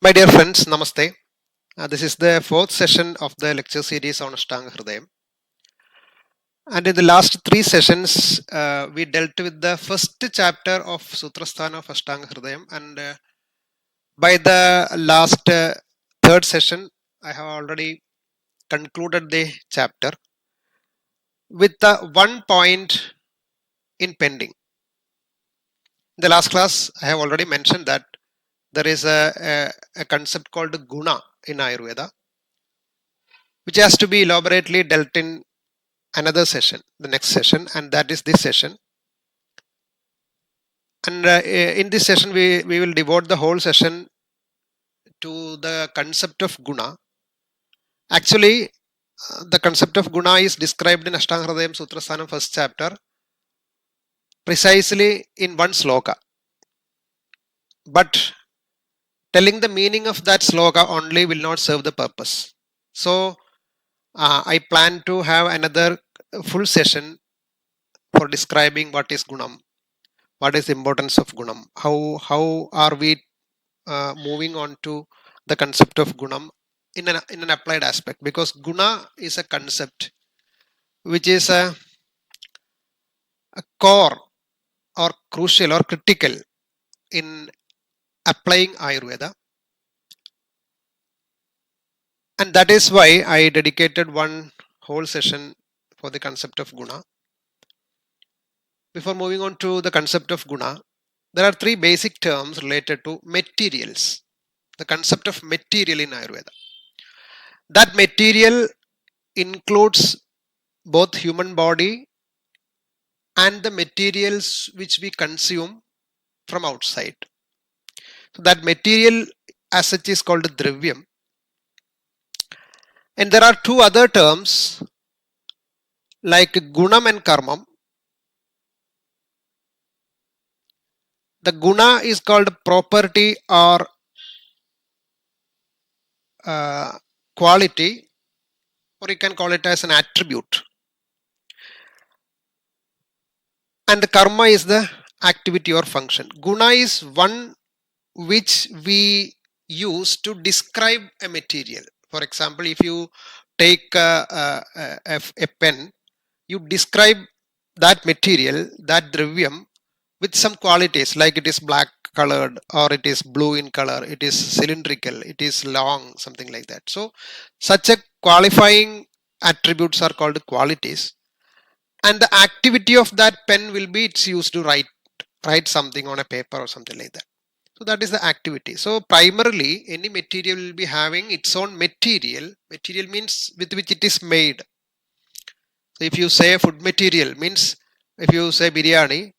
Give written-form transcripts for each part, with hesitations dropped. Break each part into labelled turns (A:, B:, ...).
A: My dear friends, Namaste. This is the fourth session of the lecture series on Ashtanga Hridayam. And in the last three sessions, we dealt with the first chapter of Sutrasthana of Ashtanga Hridayam. And by the last third session, I have already concluded the chapter with the one point in pending. In the last class, I have already mentioned that there is a concept called guna in Ayurveda, which has to be elaborately dealt in another session, the next session, and that is this session. And in this session, we will devote the whole session to the concept of guna. Actually, the concept of guna is described in Ashtanga Hridayam Sutrasthana first chapter precisely in one sloka. But telling the meaning of that sloka only will not serve the purpose. So I plan to have another full session for describing what is gunam, what is the importance of gunam, how are we moving on to the concept of gunam in an applied aspect, because guna is a concept which is a core or crucial or critical in applying Ayurveda, and that is why I dedicated one whole session for the concept of guna. Before moving on to the concept of guna, there are three basic terms related to materials, the concept of material in Ayurveda. That material includes both human body and the materials which we consume from outside. So that material as such is called dravyam. And there are two other terms like gunam and karmam. The guna is called property or quality, or you can call it as an attribute. And the karma is the activity or function. Guna is one which we use to describe a material. For example, if you take a pen, you describe that material, that dravyam, with some qualities, like it is black colored, or it is blue in color, it is cylindrical, it is long, something like that. So such a qualifying attributes are called qualities, and the activity of that pen will be it's used to write something on a paper or something like that. So that is the activity. So primarily any material will be having its own material. Material means with which it is made. So if you say food material, means if you say biryani,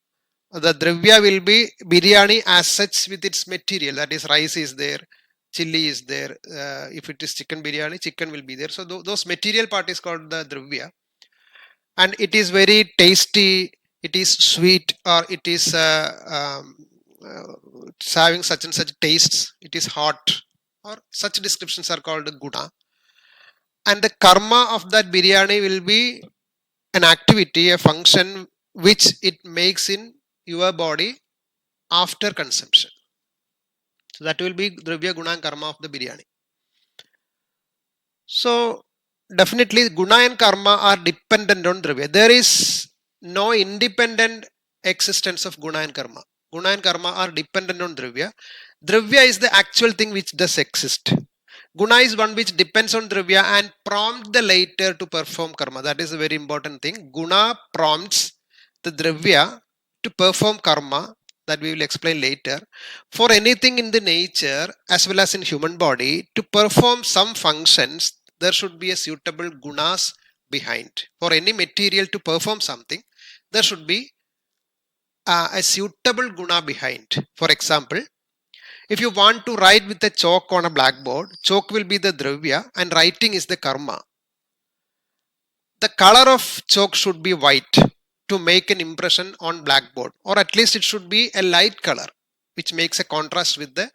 A: the dravya will be biryani as such with its material. That is, rice is there, chili is there. If it is chicken biryani, chicken will be there. So those material part is called the dravya, and it is very tasty. It is sweet, or it is it's having such and such tastes. It is hot, or such descriptions are called guna. And the karma of that biryani will be an activity, a function which it makes in your body after consumption. So that will be dravya, guna and karma of the biryani. So definitely guna and karma are dependent on dravya. There is no independent existence of guna and karma. Guna and karma are dependent on dravya. Dravya is the actual thing which does exist. Guna is one which depends on dravya and prompt the later to perform karma. That is a very important thing. Guna prompts the dravya to perform karma, that we will explain later. For anything in the nature as well as in human body to perform some functions, there should be a suitable gunas behind. For any material to perform something, there should be a suitable guna behind. For example, if you want to write with a chalk on a blackboard, chalk will be the dravya and writing is the karma. The color of chalk should be white to make an impression on blackboard, or at least it should be a light color which makes a contrast with the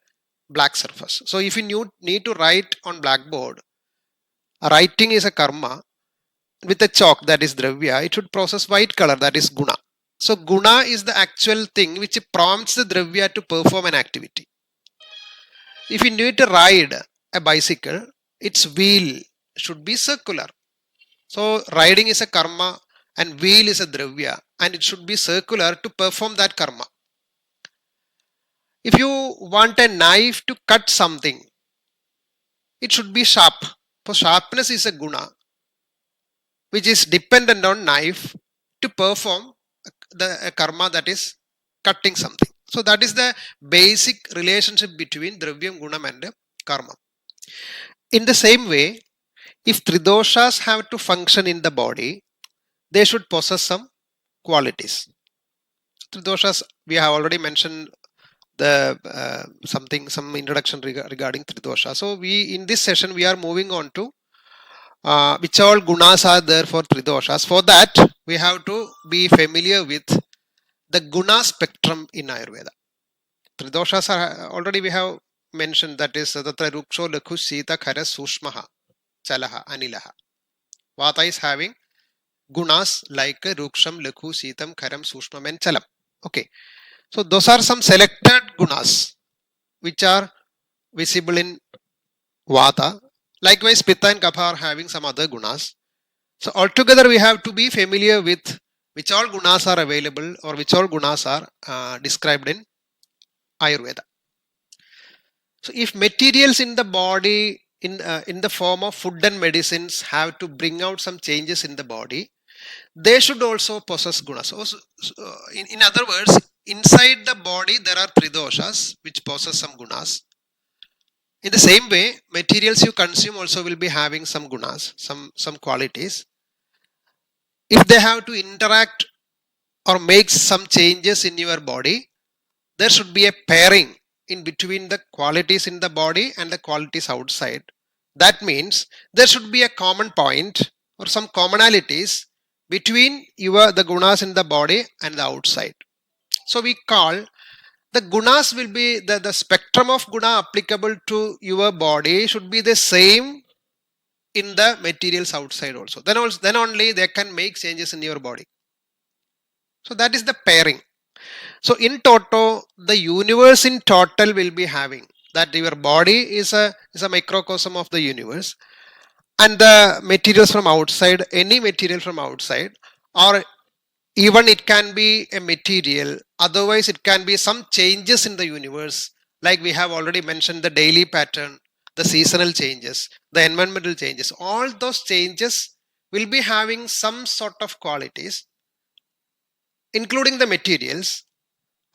A: black surface. So if you need to write on blackboard, writing is a karma. With a chalk, that is dravya, it should process white color, that is guna. So guna is the actual thing which prompts the dravya to perform an activity. if you need to ride a bicycle, its wheel should be circular. So riding is a karma and wheel is a dravya, and it should be circular to perform that karma. If you want a knife to cut something, it should be sharp. So sharpness is a guna which is dependent on knife to perform the karma, that is cutting something. So that is the basic relationship between dravyam, gunam and karma. In the same way, if tridoshas have to function in the body, they should possess some qualities. Tridoshas, we have already mentioned the some introduction regarding tridosha. So we, in this session, we are moving on to which all gunas are there for tridoshas. For that, we have to be familiar with the guna spectrum in Ayurveda. Tridoshas are already we have mentioned, that is tatra ruksho lakhu sita khara sushmaha chalaha anilaha. Vata is having gunas like ruksham, lakhu, sitam, kharam, sushmam and chalam. Okay, so those are some selected gunas which are visible in vata. Likewise, pitta and kapha are having some other gunas. So altogether we have to be familiar with which all gunas are available or which all gunas are described in Ayurveda. So if materials in the body in the form of food and medicines have to bring out some changes in the body, they should also possess gunas. So, in other words, inside the body there are tridoshas which possess some gunas. In the same way, materials you consume also will be having some gunas, some qualities. If they have to interact or make some changes in your body, there should be a pairing in between the qualities in the body and the qualities outside. That means there should be a common point or some commonalities between the gunas in the body and the outside. So we call the gunas will be the spectrum of guna applicable to your body should be the same in the materials outside also. Then only they can make changes in your body. So that is the pairing. So in toto, the universe in total will be having that your body is a microcosm of the universe, and the materials from outside, any material from outside, or even it can be a material, otherwise it can be some changes in the universe, like we have already mentioned the daily pattern, the seasonal changes, the environmental changes. All those changes will be having some sort of qualities including the materials,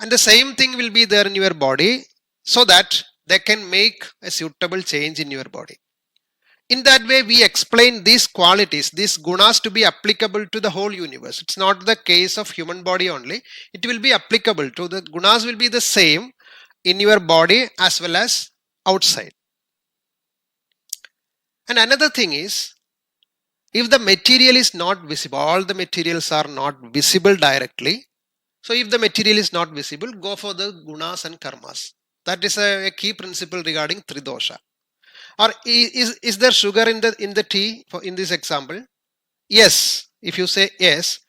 A: and the same thing will be there in your body so that they can make a suitable change in your body. In that way, we explain these qualities, these gunas, to be applicable to the whole universe. It's not the case of human body only. It will be applicable to the gunas will be the same in your body as well as outside. And another thing is, if the material is not visible, all the materials are not visible directly. So if the material is not visible, go for the gunas and karmas. That is a key principle regarding tridosha. Or is there sugar in the tea in this example? Yes, if you say yes,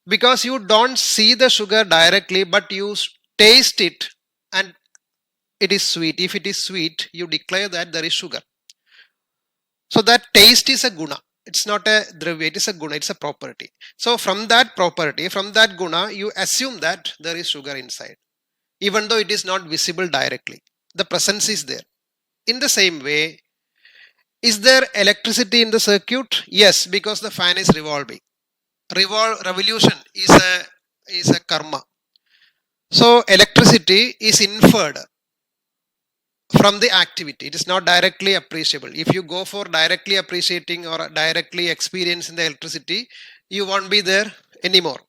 A: because you don't see the sugar directly, but you taste it and it is sweet. If it is sweet, you declare that there is sugar. So that taste is a guna. It's not a dravya, it is a guna, it's a property. So from that property, from that guna, you assume that there is sugar inside, even though it is not visible directly. The presence is there. In the same way, is there electricity in the circuit? Yes, because the fan is revolving. Revolution is a karma. So electricity is inferred from the activity. It is not directly appreciable. If you go for directly appreciating or directly experiencing the electricity, you won't be there anymore.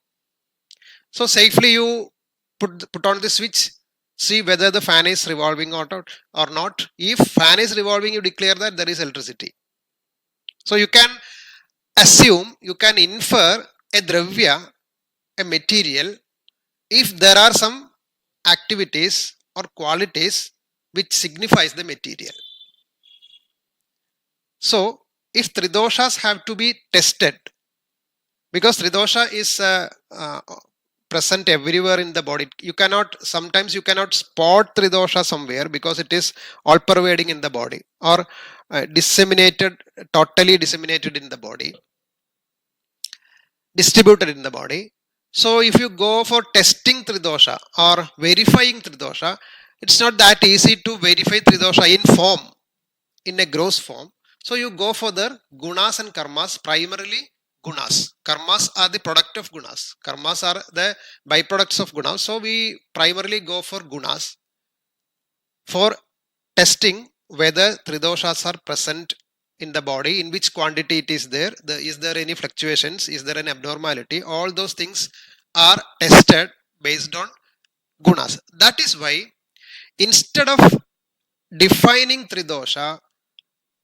A: So safely you put on the switch, see whether the fan is revolving or not. If fan is revolving, you declare that there is electricity. So you can assume, you can infer a dravya, a material, if there are some activities or qualities which signifies the material. So if tridoshas have to be tested, because tridosha is present everywhere in the body. You cannot, sometimes you cannot spot Tridosha somewhere because it is all pervading in the body, or disseminated, totally disseminated in the body, distributed in the body. So if you go for testing Tridosha or verifying Tridosha, it's not that easy to verify Tridosha in form, in a gross form. So you go for the gunas and karmas, primarily gunas. Karmas are the product of gunas. Karmas are the byproducts of gunas. So we primarily go for gunas for testing whether tridoshas are present in the body, in which quantity it is there, is there any fluctuations, is there an abnormality. All those things are tested based on gunas. That is why instead of defining tridosha,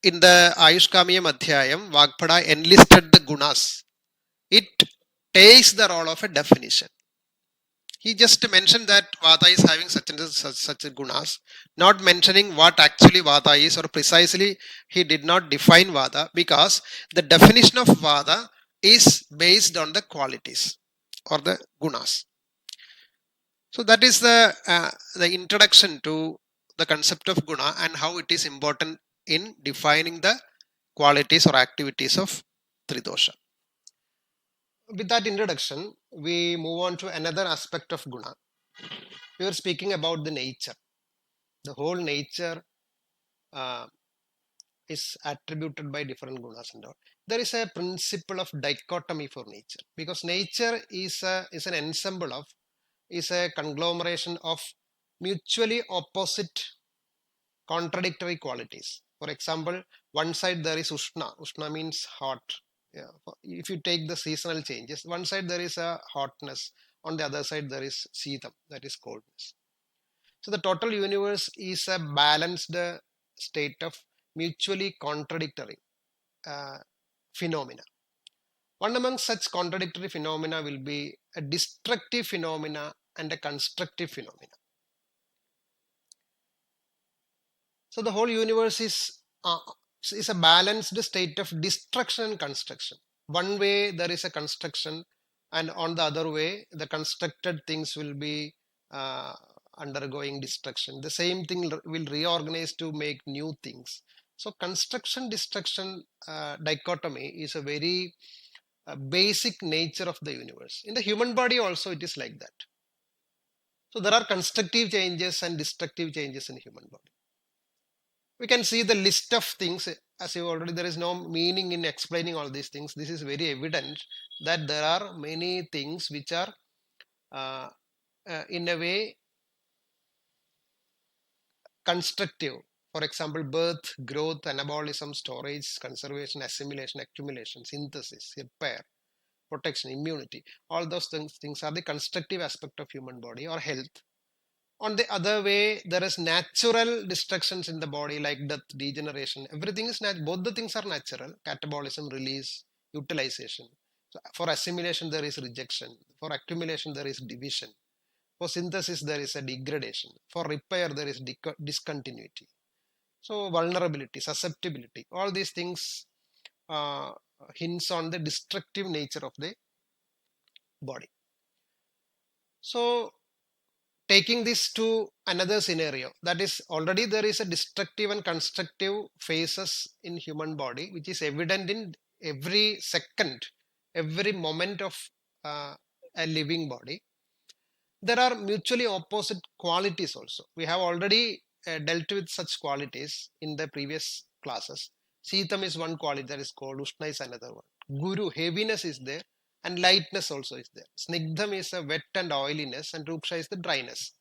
A: in the Ayushkamiyam Adhyayam, Vagpada enlisted the gunas. It takes the role of a definition. He just mentioned that Vata is having such gunas, not mentioning what actually Vata is, or precisely he did not define Vata, because the definition of Vata is based on the qualities or the gunas. So that is the introduction to the concept of guna and how it is important in defining the qualities or activities of Tridosha. With that introduction, we move on to another aspect of guna. We were speaking about the nature. The whole nature uh, is attributed by different gunas and all. There is a principle of dichotomy for nature, because nature is an ensemble of, is a conglomeration of mutually opposite contradictory qualities. For example, one side there is Ushna. Ushna means hot. Yeah. If you take the seasonal changes, one side there is a hotness, on the other side there is Sitam, that is coldness. So the total universe is a balanced state of mutually contradictory phenomena. One among such contradictory phenomena will be a destructive phenomena and a constructive phenomena. So the whole universe is a balanced state of destruction and construction. One way there is a construction, and on the other way the constructed things will be undergoing destruction. The same thing will reorganize to make new things. So construction destruction dichotomy is a very basic nature of the universe. In the human body also it is like that. So there are constructive changes and destructive changes in human body. We can see the list of things. As you already, there is no meaning in explaining all these things. This is very evident that there are many things which are uh, in a way constructive. For example, birth, growth, anabolism, storage, conservation, assimilation, accumulation, synthesis, repair, protection, immunity. All those things are the constructive aspect of human body or health. On the other way, there is natural destructions in the body like death, degeneration. Everything is natural. Both the things are natural. Catabolism, release, utilization. So for assimilation, there is rejection. For accumulation, there is division. For synthesis, there is a degradation. For repair, there is discontinuity. So vulnerability, susceptibility, all these things uh, hints on the destructive nature of the body. So taking this to another scenario, that is, already there is a destructive and constructive phases in human body which is evident in every second, every moment of a living body. There are mutually opposite qualities also. We have already dealt with such qualities in the previous classes. Sitam is one quality that is called, Ushna is another one. Guru, heaviness is there, and lightness also is there. Snigdham is a wet and oiliness, and Ruksha is the dryness.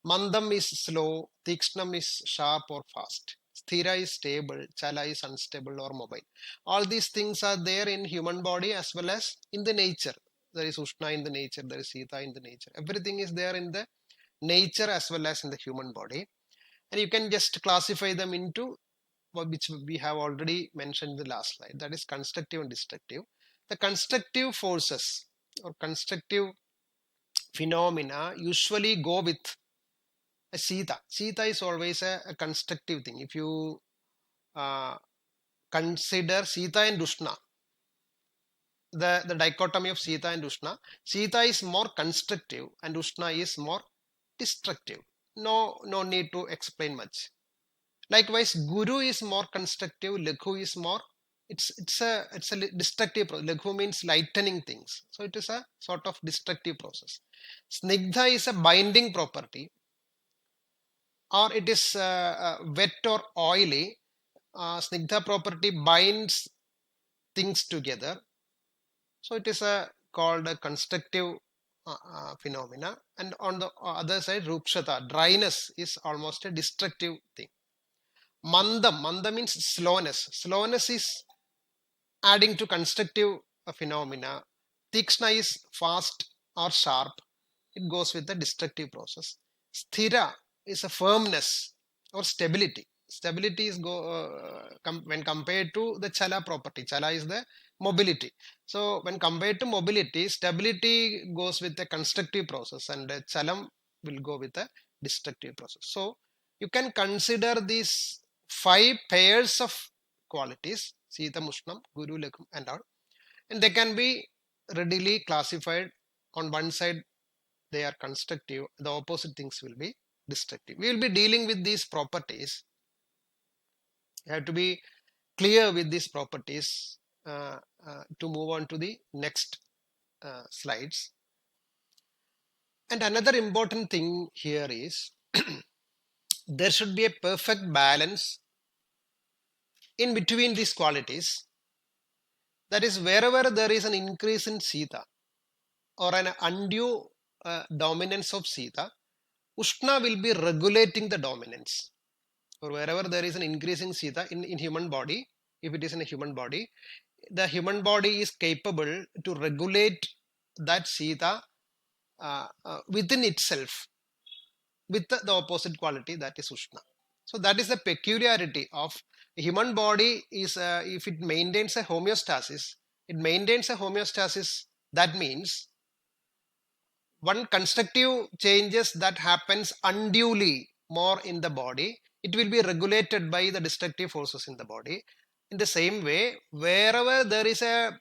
A: Mandam is slow, Tikshnam is sharp or fast. Sthira is stable, Chala is unstable or mobile. All these things are there in human body as well as in the nature. There is Ushna in the nature, there is Sita in the nature. Everything is there in the nature as well as in the human body. And you can just classify them into which we have already mentioned in the last slide. That is constructive and destructive. The constructive forces or constructive phenomena usually go with a Sita. Sita is always a constructive thing. If you uh, consider Sita and Dushna, the dichotomy of Sita and Ushna. Sita is more constructive and Ushna is more destructive. No need to explain much. Likewise, Guru is more constructive, Lakhu is more, it's a destructive process. Lakhu means lightening things. So it is a sort of destructive process. Snigdha is a binding property, or it is wet or oily. Snigdha property binds things together. So it is called a constructive phenomena. And on the other side, Rukshata, dryness is almost a destructive thing. Manda means slowness. Slowness is adding to constructive phenomena. Tikshna is fast or sharp. It goes with the destructive process. Sthira is a firmness or stability. Stability is when compared to the Chala property. Chala is the mobility. So when compared to mobility, stability goes with the constructive process, and Chalam will go with the destructive process. So you can consider these 5 pairs of qualities: Sita, Mushnam, Guru, Lakham, and all, and they can be readily classified. On one side they are constructive, the opposite things will be destructive. We will be dealing with these properties. You have to be clear with these properties to move on to the next slides. And another important thing here is there should be a perfect balance in between these qualities. That is, wherever there is an increase in Sita or an undue dominance of Sita, Ushna will be regulating the dominance. Or wherever there is an increasing Sita in human body, if it is in a human body, the human body is capable to regulate that Sita within itself with the opposite quality, that is Ushna. So that is the peculiarity of human body. Is if it maintains a homeostasis, that means one constructive changes that happens unduly more in the body, it will be regulated by the destructive forces in the body. In the same way, wherever there is a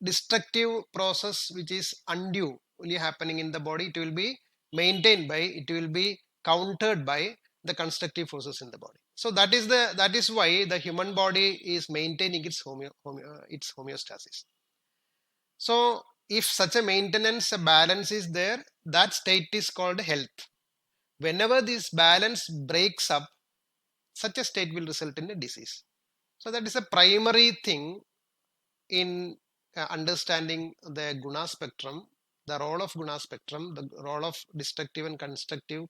A: destructive process which is undue only happening in the body, it will be countered by the constructive forces in the body. So that is why the human body is maintaining its homeostasis. So if such a maintenance, a balance is there, that state is called health. Whenever this balance breaks up, such a state will result in a disease. So that is a primary thing in understanding the guna spectrum, the role of guna spectrum, the role of destructive and constructive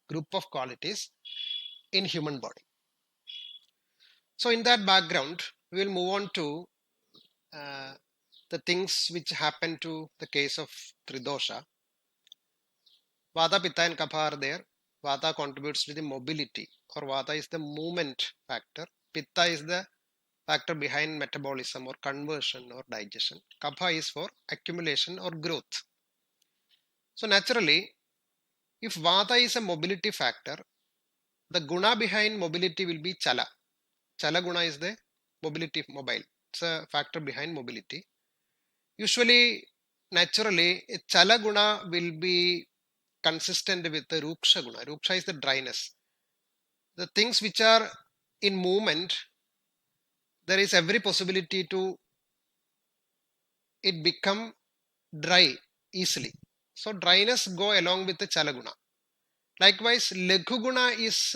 A: group of qualities in human body. So in that background, we will move on to the things which happen to the case of Tridosha. Vata, Pitta and Kapha are there. Vata contributes to the mobility, or Vata is the movement factor. Pitta is the factor behind metabolism or conversion or digestion. Kapha is for accumulation or growth. So naturally, if Vata is a mobility factor, the guna behind mobility will be Chala. Chala guna is the mobility, mobile. It's a factor behind mobility. Usually, naturally, a Chala guna will be consistent with the Ruksha guna. Ruksha is the dryness. The things which are in movement, there is every possibility to it become dry easily. So dryness go along with the Chala guna. Likewise, Lakhu guna is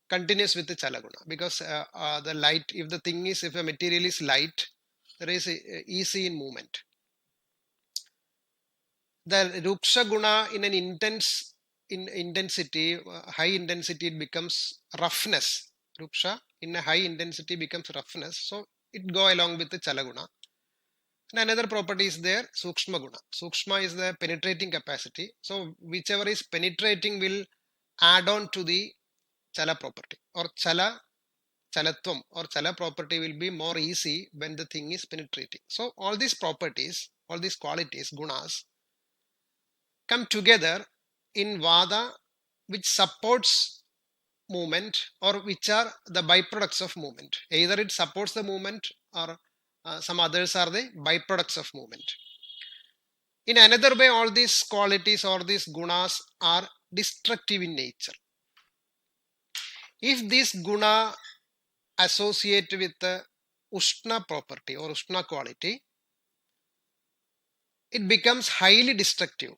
A: continuous with the Chala guna, because the light, if a material is light, there is easy in movement. The Ruksha guna in an intensity, high intensity, it becomes roughness. Ruksha in a high intensity becomes roughness, so it go along with the Chala guna. And another property is there, Sukshma guna. Sukshma is the penetrating capacity. So whichever is penetrating will add on to the Chala property, or Chalatvam or Chala property will be more easy when the thing is penetrating. So all these properties, all these qualities, gunas, come together in Vada, which supports movement, or which are the byproducts of movement. Either it supports the movement or Some others are the byproducts of movement. In another way, all these qualities or these gunas are destructive in nature. If this guna associate with the Ushna property or Ushna quality, it becomes highly destructive,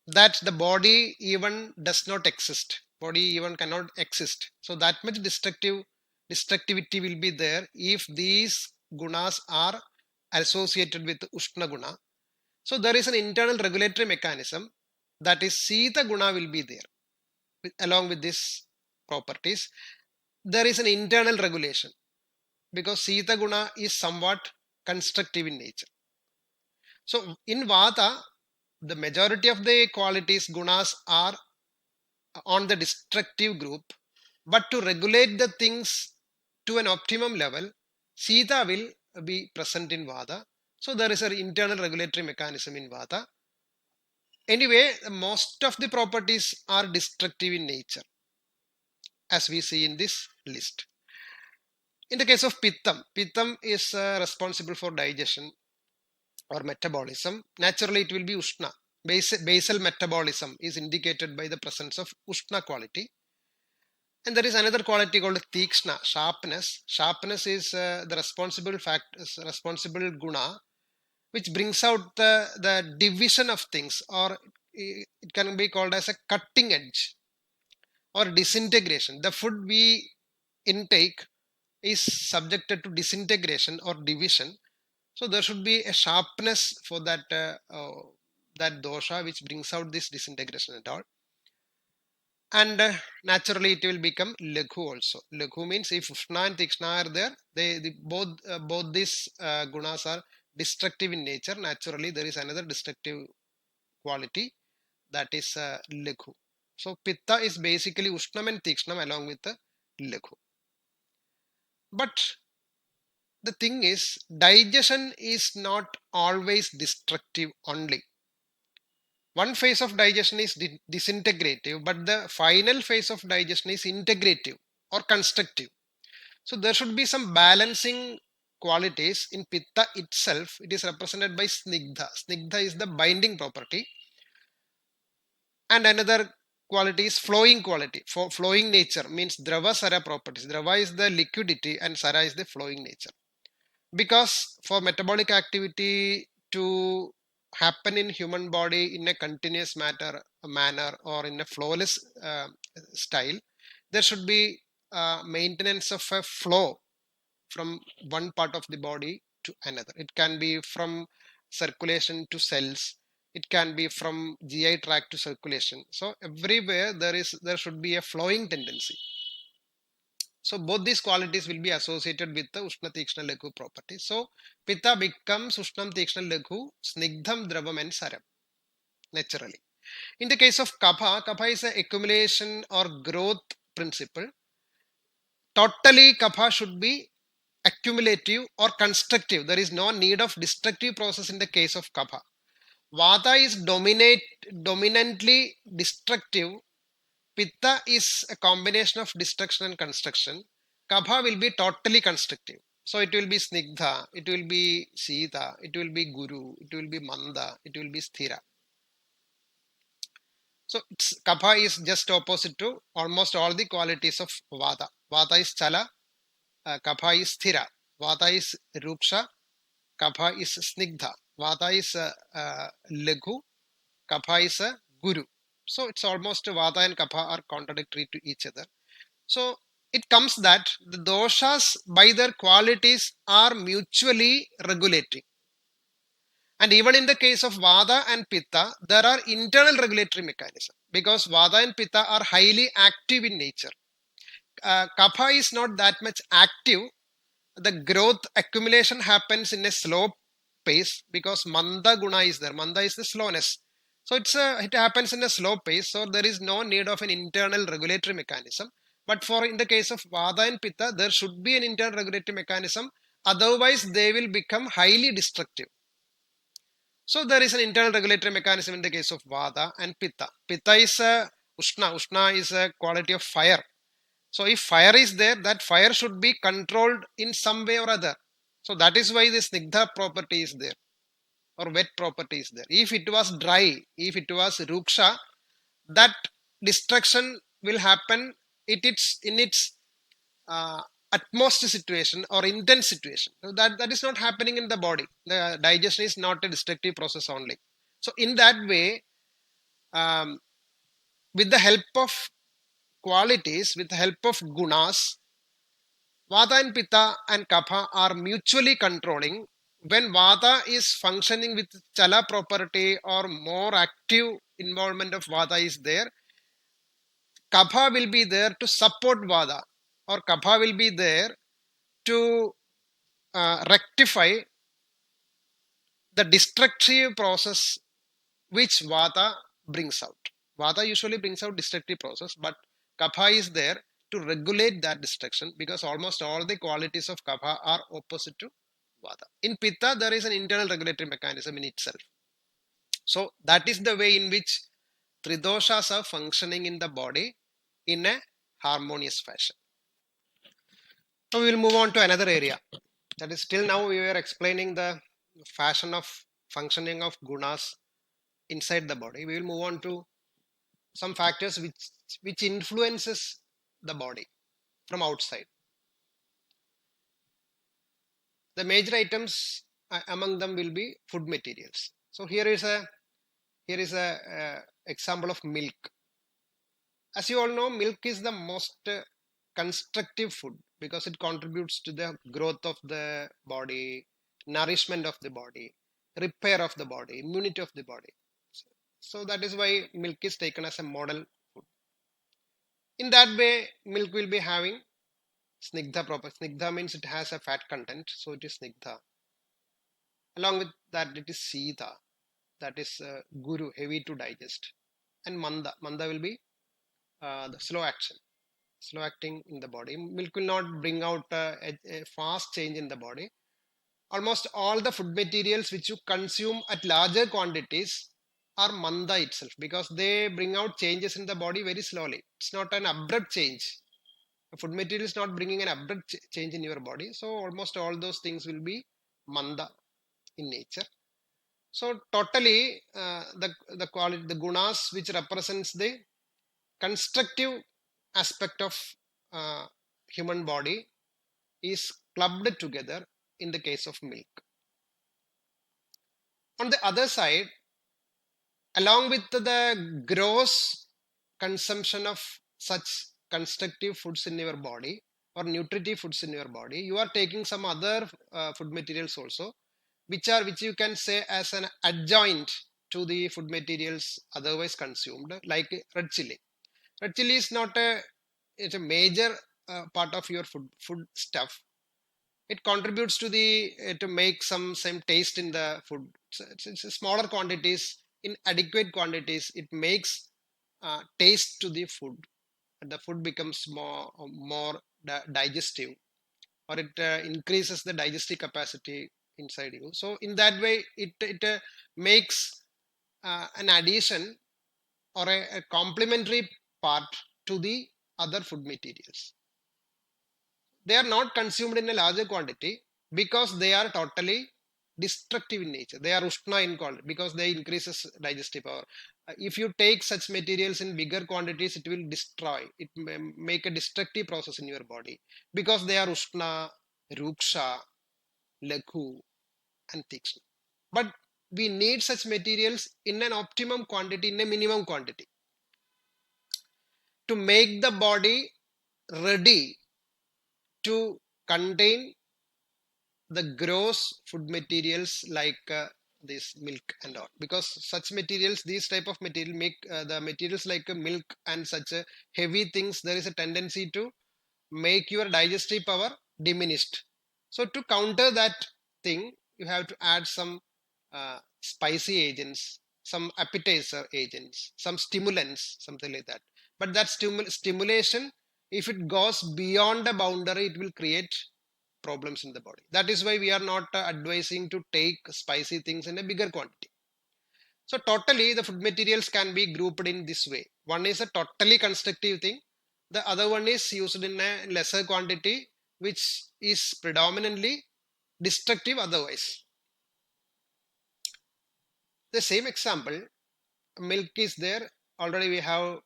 A: that the body even does not exist. Body even cannot exist. So that much destructivity will be there if these gunas are associated with Ushna guna. So there is an internal regulatory mechanism, that is Sita guna will be there along with these properties. There is an internal regulation because Sita guna is somewhat constructive in nature. So in Vata, the majority of the qualities, gunas, are on the destructive group, but to regulate the things to an optimum level, Sita will be present in Vata. So there is an internal regulatory mechanism in Vata. Anyway, most of the properties are destructive in nature, as we see in this list. In the case of Pittam, Pittam is responsible for digestion or metabolism. Naturally, it will be Ushna. Basal metabolism is indicated by the presence of Ushna quality. And there is another quality called Tikshna, sharpness. Sharpness is the responsible guna, which brings out the division of things, or it can be called as a cutting edge or disintegration. The food we intake is subjected to disintegration or division. So there should be a sharpness for that that dosha, which brings out this disintegration and all. And naturally it will become Laghu also. Laghu means if Ushna and Tikshna are there, both these gunas are destructive in nature. Naturally there is another destructive quality, that is Laghu. So Pitta is basically Ushnam and Tikshnam along with the Laghu. But the thing is, digestion is not always destructive only. One phase of digestion is disintegrative, but the final phase of digestion is integrative or constructive. So there should be some balancing qualities in Pitta itself. It is represented by Snigdha. Snigdha is the binding property. And another quality is flowing quality. For flowing nature means Drava Sara properties. Drava is the liquidity and Sara is the flowing nature. Because for metabolic activity to happen in human body in a continuous manner or in a flawless style, there should be maintenance of a flow from one part of the body to another. It can be from circulation to cells, it can be from GI tract to circulation. So everywhere there should be a flowing tendency. So both these qualities will be associated with the Ushna Tikshna Laghu property. So Pitta becomes Ushnam Tikshna Laghu, Snigdham Dravam and Saram, naturally. In the case of Kapha, Kapha is an accumulation or growth principle. Totally Kapha should be accumulative or constructive. There is no need of destructive process in the case of Kapha. Vata is dominantly destructive. Pitta is a combination of destruction and construction. Kapha will be totally constructive. So it will be Snigdha, it will be Sita, it will be Guru, it will be Manda, it will be Sthira. So Kapha is just opposite to almost all the qualities of Vata. Vata is Chala, Kapha is Sthira. Vata is Ruksha, Kapha is Snigdha. Vata is Laghu, Kapha is Guru. So it's almost Vata and Kapha are contradictory to each other. So it comes that the doshas by their qualities are mutually regulating. And even in the case of Vata and Pitta, there are internal regulatory mechanisms because Vata and Pitta are highly active in nature. Kapha is not that much active. The growth accumulation happens in a slow pace because Manda guna is there. Manda is the slowness. So it happens in a slow pace. So there is no need of an internal regulatory mechanism. But in the case of Vata and Pitta, there should be an internal regulatory mechanism. Otherwise, they will become highly destructive. So there is an internal regulatory mechanism in the case of Vata and Pitta. Pitta is Ushna. Ushna is a quality of fire. So if fire is there, that fire should be controlled in some way or other. So that is why this snigdha property is there, or wet property is there. If it was dry, if it was ruksha, that destruction will happen it's in its uh, utmost situation or intense situation. So that is not happening in the body. The digestion is not a destructive process only. So in that way, um, with the help of qualities, with the help of gunas, Vata and Pitta and Kapha are mutually controlling. When Vata is functioning with Chala property or more active involvement of Vata is there, Kapha will be there to support Vata, or Kapha will be there to rectify the destructive process which Vata brings out. Vata usually brings out destructive process, but Kapha is there to regulate that destruction, because almost all the qualities of Kapha are opposite to Vata. In Pitta, there is an internal regulatory mechanism in itself. So that is the way in which Tridoshas are functioning in the body in a harmonious fashion. Now we will move on to another area. That is, till now we were explaining the fashion of functioning of gunas inside the body. We will move on to some factors which influences the body from outside. The major items among them will be food materials. So here is a example of milk. As you all know, milk is the most constructive food because it contributes to the growth of the body, nourishment of the body, repair of the body, immunity of the body. So that is why milk is taken as a model food. In that way, milk will be having snigdha property. Snigdha means it has a fat content, so it is snigdha. Along with that, it is sita, that is guru, heavy to digest, and manda. Manda will be the slow action, slow acting in the body. Milk will not bring out a fast change in the body. Almost all the food materials which you consume at larger quantities are manda itself, because they bring out changes in the body very slowly. It's not an abrupt change. A food material is not bringing an abrupt change in your body. So almost all those things will be manda in nature. So totally, the quality, the gunas which represents the constructive aspect of uh, human body is clubbed together in the case of milk. On the other side, along with the gross consumption of such constructive foods in your body or nutritive foods in your body, you are taking some other food materials also, which you can say as an adjoint to the food materials otherwise consumed, like red chili. Red chili is not it's a major part of your food stuff. It contributes to the to make some taste in the food. It's smaller quantities, in adequate quantities, it makes taste to the food, and the food becomes more digestive, or it increases the digestive capacity inside you. So in that way, it makes an addition or a complementary part to the other food materials. They are not consumed in a larger quantity because they are totally destructive in nature. They are ushna in quality because they increases digestive power. If you take such materials in bigger quantities, it will destroy. It may make a destructive process in your body because they are ushna, ruksha, laghu, and tikshna. But we need such materials in an optimum quantity, in a minimum quantity, to make the body ready to contain the gross food materials like this milk and all, because such materials, these type of material make the materials like milk and such heavy things, there is a tendency to make your digestive power diminished. So to counter that thing, you have to add some spicy agents, some appetizer agents, some stimulants, something like that. But that stimulation, if it goes beyond a boundary, it will create problems in the body. That is why we are not advising to take spicy things in a bigger quantity. So totally, the food materials can be grouped in this way. One is a totally constructive thing. The other one is used in a lesser quantity, which is predominantly destructive otherwise. The same example, milk is there. Already we have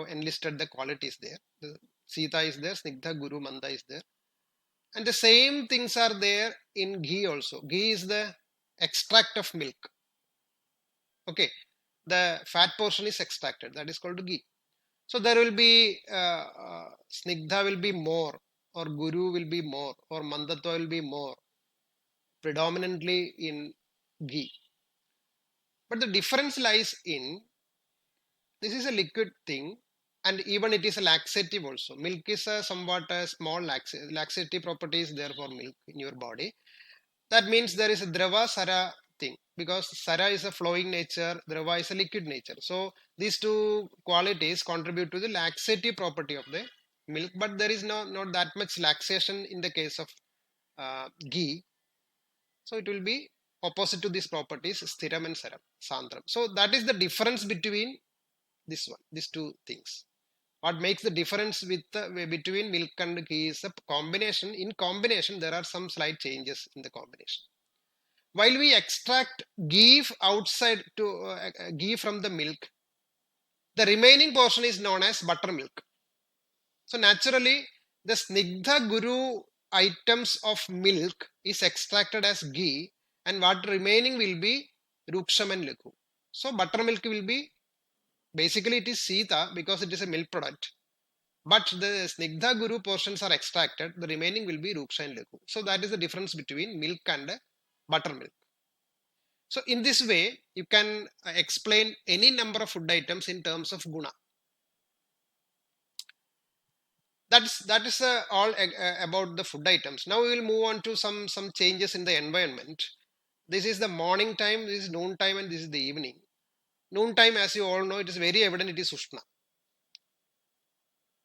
A: enlisted the qualities there. The Sita is there, Snigdha, Guru, Manda is there. And the same things are there in ghee also. Ghee is the extract of milk. Okay. The fat portion is extracted. That is called ghee. So there will be Snigdha will be more, or Guru will be more, or Mandatva will be more, predominantly in ghee. But the difference lies in this is a liquid thing, and even it is a laxative also. Milk is a somewhat a small laxative property is there for milk in your body. That means there is a Drava Sara thing, because Sara is a flowing nature, Drava is a liquid nature. So these two qualities contribute to the laxative property of the milk, but there is not that much laxation in the case of ghee. So it will be opposite to these properties, Sthiram and Saram, Sandram. So that is the difference between these two things. What makes the difference between milk and ghee is a combination. In combination, there are some slight changes in the combination. While we extract ghee outside to ghee from the milk, the remaining portion is known as buttermilk. So naturally, the Snigdha Guru items of milk is extracted as ghee, and what remaining will be Ruksham and Lakhu. So buttermilk will be, basically it is Sita because it is a milk product. But the Snigdha Guru portions are extracted, the remaining will be Ruksha and Lakhu. So that is the difference between milk and buttermilk. So in this way, you can explain any number of food items in terms of guna. That is all about the food items. Now we will move on to some changes in the environment. This is the morning time, this is noon time, and this is the evening. Noon time, as you all know, it is very evident it is Ushna.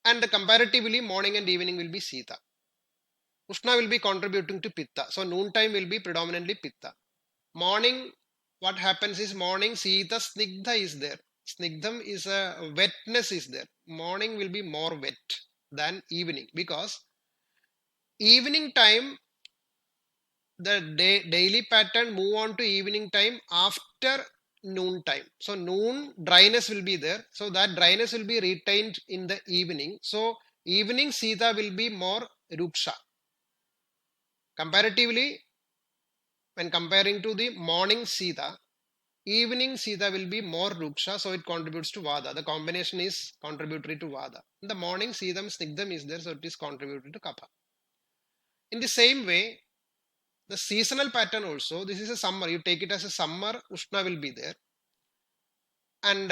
A: And comparatively, morning and evening will be Sita. Ushna will be contributing to Pitta. So noon time will be predominantly Pitta. Morning, what happens is morning Sita Snigdha is there. Snigdham is a wetness is there. Morning will be more wet than evening, because evening time, the daily pattern move on to evening time after noon time. So noon dryness will be there. So that dryness will be retained in the evening. So evening Sita will be more Ruksha. Comparatively, when comparing to the morning Sita, evening Sita will be more Ruksha, so it contributes to Vada. The combination is contributory to Vada. In the morning, Siddham, Snigdham is there, so it is contributory to Kapha. In the same way, the seasonal pattern also, this is a summer. You take it as a summer, Ushna will be there. And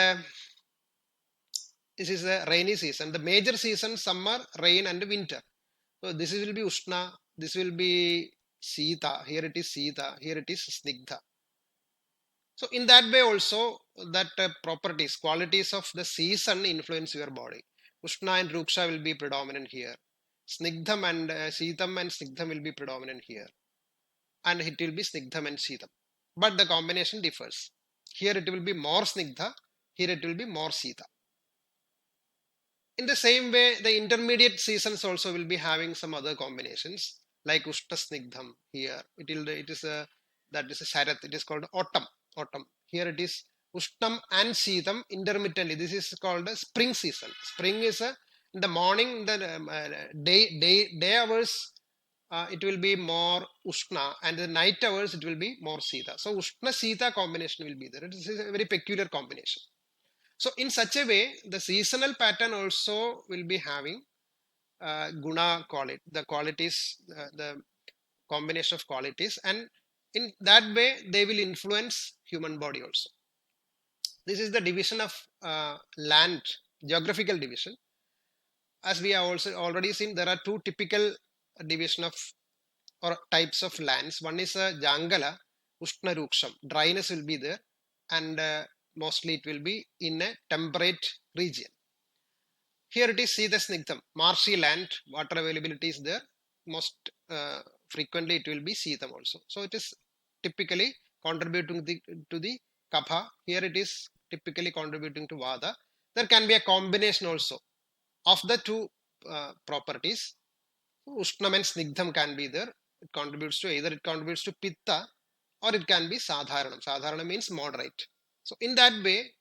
A: this is a rainy season. The major season, summer, rain and winter. So this will be Ushna, this will be Sita, here it is Sita, here it is Snigdha. So in that way also, that properties, qualities of the season influence your body. Ushna and Ruksha will be predominant here. Snigdham and Sitam and Snigdham will be predominant here. And it will be Snigdham and Sitam. But the combination differs. Here it will be more Snigdha, here it will be more Sita. In the same way, the intermediate seasons also will be having some other combinations, like Ushta Snigdham here. It is a Sharat, it is called autumn. Here it is Ushtam and Sitam intermittently. This is called a spring season. Spring is in the morning, the day hours, it will be more Ushna, and the night hours it will be more Sita. So Ushna Sita combination will be there. It is a very peculiar combination. So in such a way, the seasonal pattern also will be having guna quality, the qualities, the combination of qualities, and in that way they will influence human body also. This is the division of land, geographical division. As we have also already seen, there are two typical division of or types of lands. One is Jangala, Ushna Ruksham, dryness will be there, and mostly it will be in a temperate region. Here it is Sita Snigdham, marshy land, water availability is there. Most frequently it will be Sitam also. So it is typically contributing to the Kapha. Here it is typically contributing to Vada. There can be a combination also of the two properties. Ushnam and Snigdham can be there. It contributes to either it contributes to Pitta or it can be Sadharanam. Sadharana means moderate. So in that way,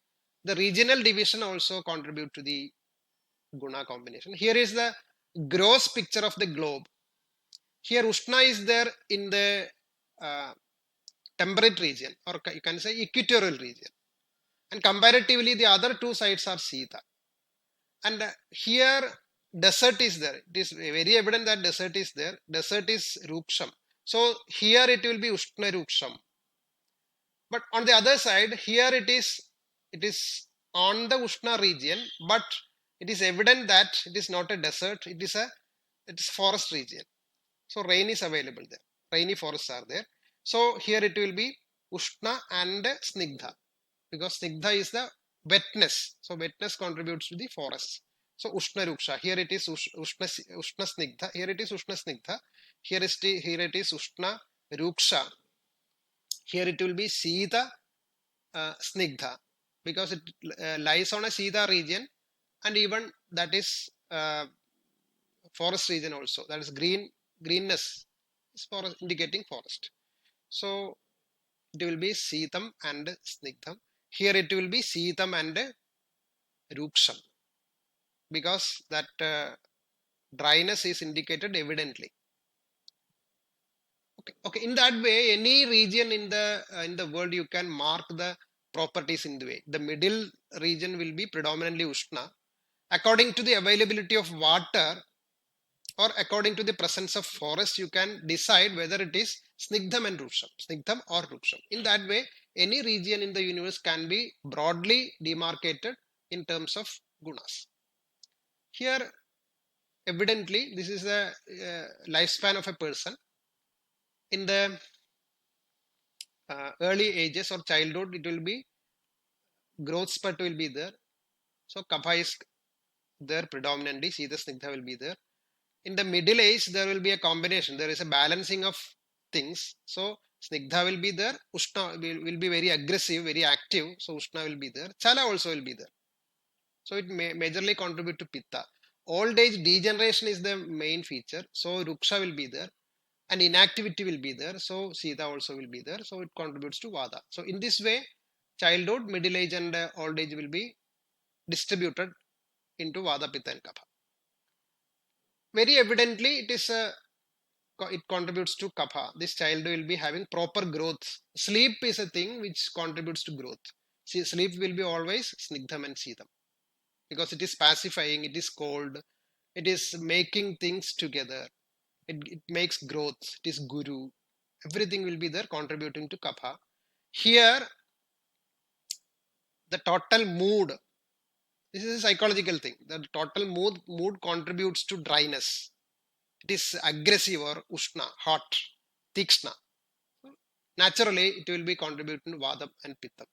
A: the regional division also contribute to the guna combination. Here is the gross picture of the globe. Here Ushna is there in the uh, temperate region, or you can say equatorial region, and comparatively the other two sides are Sita. And here desert is there. It is very evident that desert is there. Desert is Ruksham. So here it will be Ushna Ruksham. But on the other side, here it is on the Ushna region, but it is evident that it is not a desert, it is forest region. So rain is available there. Rainy forests are there. So here it will be Ushna and Snigdha, because Snigdha is the wetness. So wetness contributes to the forest. So Ushna Ruksha. Here it is Ushna Snigdha. Here it is Ushna Snigdha. Here it is Ushna Ruksha. Here it will be Sita Snigdha, because it lies on a Sita region, and even that is forest region also. That is greenness is forest, indicating forest. So it will be Sitam and Snigdham. Here it will be Sitam and Ruksham, because that dryness is indicated evidently. Okay. In that way, any region in the world, you can mark the properties in the way. The middle region will be predominantly Ushna. According to the availability of water, or according to the presence of forest, you can decide whether it is Snigdham and Ruksham, Snigdham or Ruksham. In that way, any region in the universe can be broadly demarcated in terms of gunas. Here, evidently, this is the lifespan of a person. In the early ages or childhood, it will be growth spurt will be there. So kapha is there predominantly, Sita Snigdha will be there. In the middle age, there will be a combination. There is a balancing of things. So Snigdha will be there. Ushna will be very aggressive, very active. So Ushna will be there. Chala also will be there. So it may majorly contribute to Pitta. Old age degeneration is the main feature. So Ruksha will be there. And inactivity will be there. So Sita also will be there. So it contributes to Vada. So in this way, childhood, middle age, and old age will be distributed into Vada, Pitta, and Kapha. Very evidently, it contributes to kapha. This child will be having proper growth. Sleep is a thing which contributes to growth. See, sleep will be always snigdham and sitam, because it is pacifying, it is cold, it is making things together, it makes growth, it is guru. Everything will be there contributing to kapha. Here, the total mood, this is a psychological thing. The total mood contributes to dryness. It is aggressive or ushna, hot, tikshna. Naturally, it will be contributing to Vada and Pitta.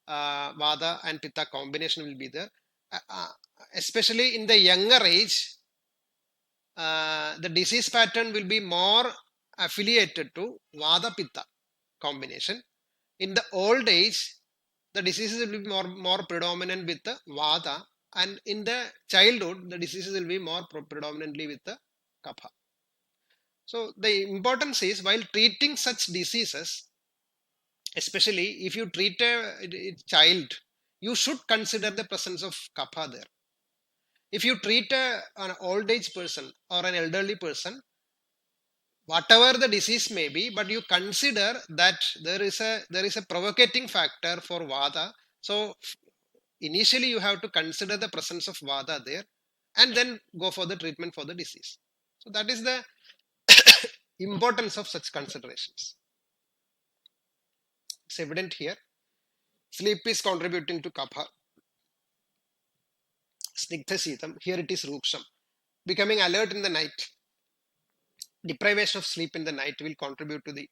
A: Vada and Pitta combination will be there. Especially in the younger age, the disease pattern will be more affiliated to Vada Pitta combination. In the old age, the diseases will be more predominant with the Vada, and in the childhood, the diseases will be more predominantly with the Kapha. So the importance is, while treating such diseases, especially if you treat a child, you should consider the presence of kapha there. If you treat an old age person or an elderly person, whatever the disease may be, but you consider that there is a provocating factor for vada. So initially you have to consider the presence of vada there, and then go for the treatment for the disease. So that is the importance of such considerations. It's evident here. Sleep is contributing to kapha. Snigdha Sitam, here it is Ruksham. Becoming alert in the night, deprivation of sleep in the night will contribute to the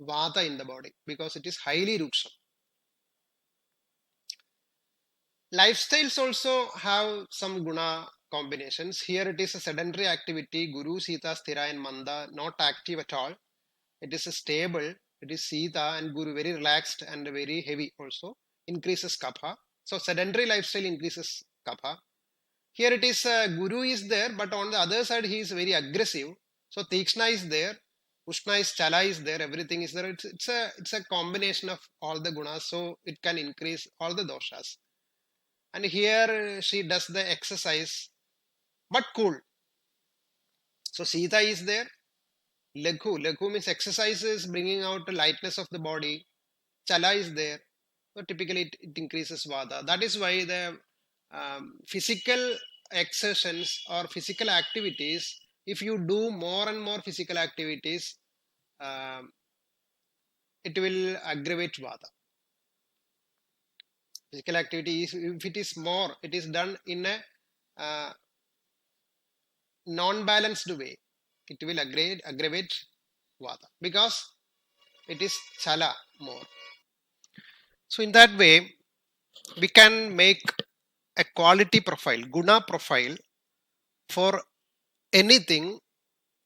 A: Vata in the body, because it is highly Ruksham. Lifestyles also have some guna combinations. Here it is a sedentary activity, Guru, Sita, Sthira, and Manda, not active at all. It is a stable, it is Sita and Guru, very relaxed and very heavy also, increases kapha. So sedentary lifestyle increases kapha. Here it is Guru is there, but on the other side he is very aggressive. So Tikshna is there, Ushna is Chala is there, everything is there. It's a combination of all the gunas, so it can increase all the doshas. And here she does the exercise, but cool. So Sita is there. Laghu means exercises bringing out the lightness of the body. Chala is there. So typically it increases Vata. That is why the physical exertions or physical activities, if you do more and more physical activities, um, it will aggravate Vata. Physical activity is, if it is more, it is done in a non-balanced way, it will aggravate Vata because it is Chala more. So in that way, we can make a quality profile, guna profile for anything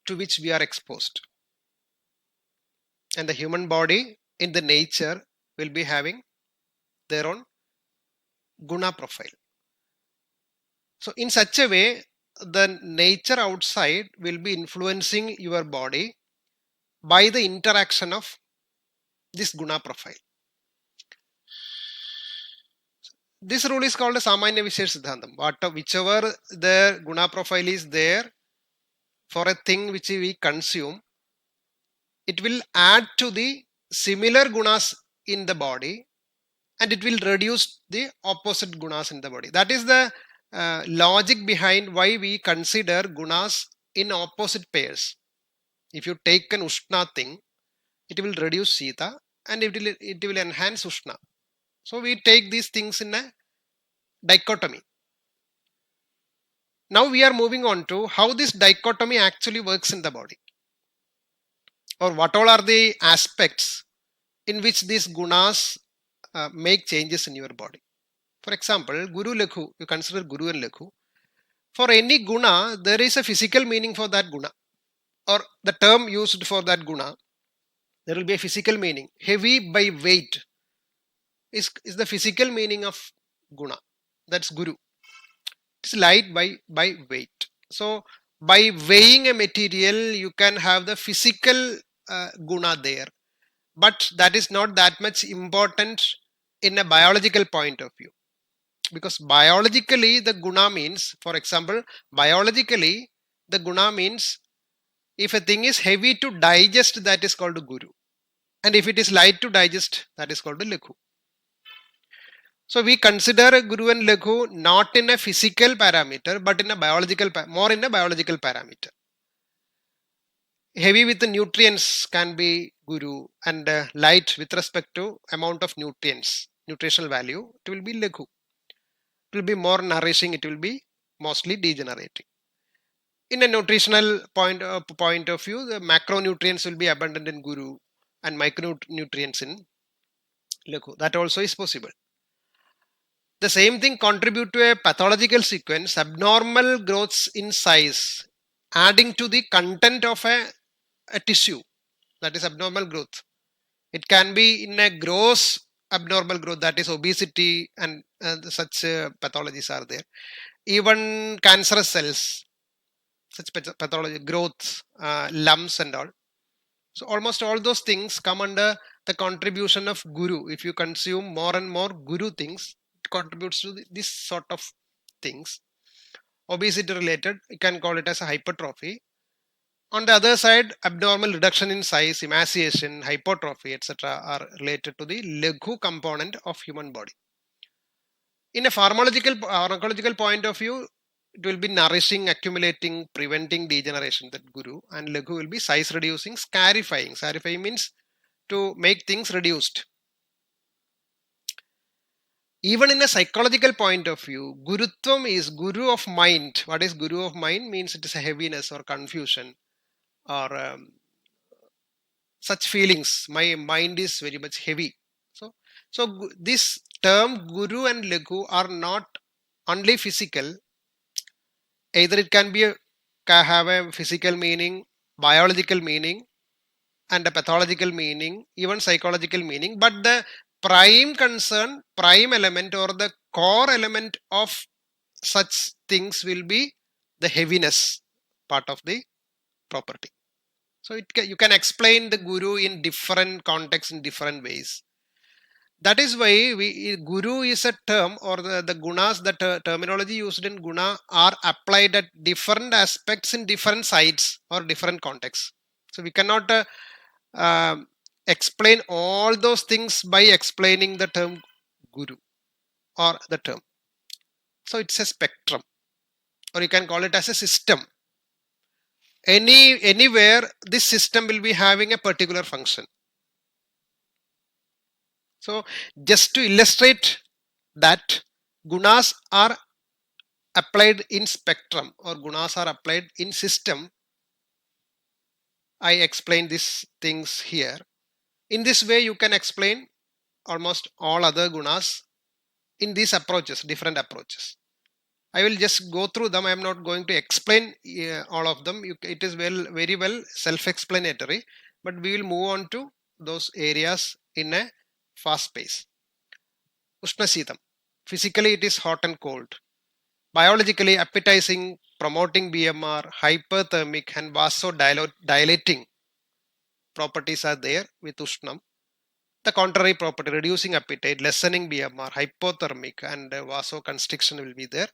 A: to which we are exposed. And the human body in the nature will be having their own guna profile. So in such a way, the nature outside will be influencing your body by the interaction of this guna profile. This rule is called a Samanya Vishesh Siddhantam. Whichever the guna profile is there for a thing which we consume, it will add to the similar gunas in the body and it will reduce the opposite gunas in the body. That is the logic behind why we consider gunas in opposite pairs. If you take an Ushna thing, it will reduce Sita and it will enhance Ushna. So we take these things in a dichotomy. Now we are moving on to how this dichotomy actually works in the body, or what all are the aspects in which these gunas make changes in your body. For example, Guru Lakhu, you consider Guru and Lakhu. For any guna, there is a physical meaning for that guna, or the term used for that guna, there will be a physical meaning. Heavy by weight is the physical meaning of guna. That's Guru. It's light by weight. So by weighing a material, you can have the physical guna there, but that is not that much important in a biological point of view, because biologically the guna means, for example, biologically the guna means if a thing is heavy to digest, that is called Guru, and if it is light to digest, that is called Lakhu. So we consider Guru and Lakhu not in a physical parameter, but in a biological, more in a biological parameter. Heavy with the nutrients can be Guru, and light with respect to amount of nutrients, nutritional value, it will be Lakhu. It will be more nourishing, it will be mostly degenerating. In a nutritional point of view, the macronutrients will be abundant in Guru and micronutrients in Lakhu. That also is possible. The same thing contribute to a pathological sequence, abnormal growths in size, adding to the content of a tissue, that is abnormal growth. It can be in a gross abnormal growth, that is obesity, and such pathologies are there. Even cancerous cells, such pathology, growth, lumps and all. So almost all those things come under the contribution of Guru. If you consume more and more Guru things, it contributes to this sort of things. Obesity related, you can call it as a hypertrophy. On the other side, abnormal reduction in size, emaciation, hypertrophy, etc. are related to the Lakhu component of human body. In a pharmacological point of view, it will be nourishing, accumulating, preventing degeneration, that Guru, and Lakhu will be size reducing, scarifying. Scarifying means to make things reduced. Even in a psychological point of view, Gurutvam is Guru of mind. What is Guru of mind? Means it is a heaviness or confusion or such feelings. My mind is very much heavy. So this term Guru and Lakhu are not only physical. Either it can be have a physical meaning, biological meaning, and a pathological meaning, even psychological meaning. But the prime concern, prime element, or the core element of such things will be the heaviness part of the property. So you can explain the guru in different contexts in different ways. That is why guru is a term, or the gunas, the terminology used in guna are applied at different aspects in different sites or different contexts. So we cannot explain all those things by explaining the term guru or the term. So it's a spectrum, or you can call it as a system. Anywhere this system will be having a particular function. So just to illustrate that gunas are applied in spectrum or gunas are applied in system, I explain these things here. In this way you can explain almost all other gunas in these approaches, different approaches. I will just go through them. I am not going to explain all of them. It is very well self-explanatory, but we will move on to those areas in a fast pace. Ushna Sitam. Physically it is hot and cold. Biologically appetizing, promoting BMR, hyperthermic and vasodilating properties are there with Ushnam. The contrary property, reducing appetite, lessening BMR, hypothermic and vasoconstriction will be there